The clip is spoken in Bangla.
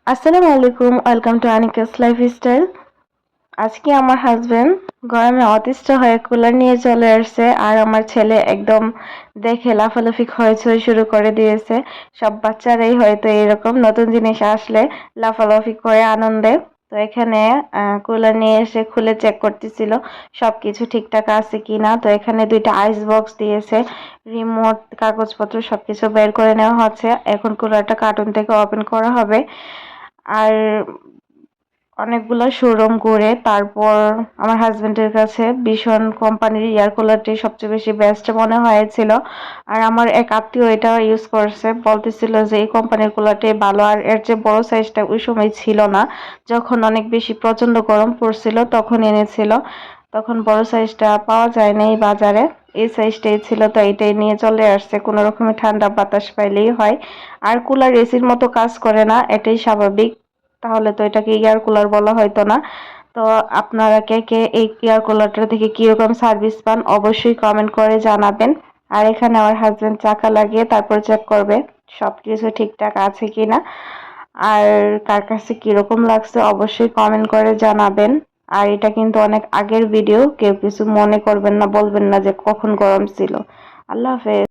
আসসালামু আলাইকুম, ওয়েলকাম টু আনিকাস লাইফস্টাইল। আজকে আমার হাজবেন্ড গরমে অতিষ্ঠ হয়ে কুলার নিয়ে চলে আসছে, আর আমার ছেলে একদম দেখে লাফালাফি হইচই শুরু করে দিয়েছে। সব বাচ্চারাই হয়তো এরকম নতুন জিনিস আসলে লাফালাফি করে আনন্দে। তো এখানে কুলার নিয়ে এসে খুলে চেক করতেছিল সবকিছু ঠিকঠাক আছে কিনা। তো এখানে দুইটা আইস বক্স দিয়েছে, রিমোট, কাগজপত্র সবকিছু বের করে নেওয়া হচ্ছে। এখন কুলারটা কার্টুন থেকে ওপেন করা হবে। আর অনেকগুলো শোরুম ঘুরে তারপর আমার হাজবেন্ডের কাছে ভীষণ কোম্পানির এয়ার কুলারটি সবচেয়ে বেশি বেস্ট মনে হয়েছিল। আর আমার এক আত্মীয় এটা ইউজ করছে, বলতেছিল যে এই কোম্পানির কুলারটি ভালো। আর এর যে বড় সাইজটা ওই সময় ছিল না, যখন অনেক বেশি প্রচন্ড গরম পড়ছিল তখন এনেছিল। তখন বড় সাইজটা পাওয়া যায় না এই বাজারে, এই সাইজটাই ছিল, তো এটাই নিয়ে চলে আসছে। কোনো রকমে ঠান্ডা বাতাস পাইলেই হয়। আর কুলার এসির মতো কাজ করে না, এটাই স্বাভাবিক। তাহলে তো এটাকে এয়ার কুলার বলা হয়তো না। তো আপনারা কে কে এই এয়ার কুলারটা থেকে কিরকম সার্ভিস পান অবশ্যই কমেন্ট করে জানাবেন। আর এখানে আমার হাজবেন্ড চাকা লাগিয়ে তারপর চেক করবে সবকিছু ঠিকঠাক আছে কিনা। আর কার কাছে কিরকম লাগছে অবশ্যই কমেন্ট করে জানাবেন। আর এটা কিন্তু অনেক আগের ভিডিও, কেউ কিছু মনে করবেন না, বলবেন না যে কখন গরম ছিল। আল্লাহ হাফেজ।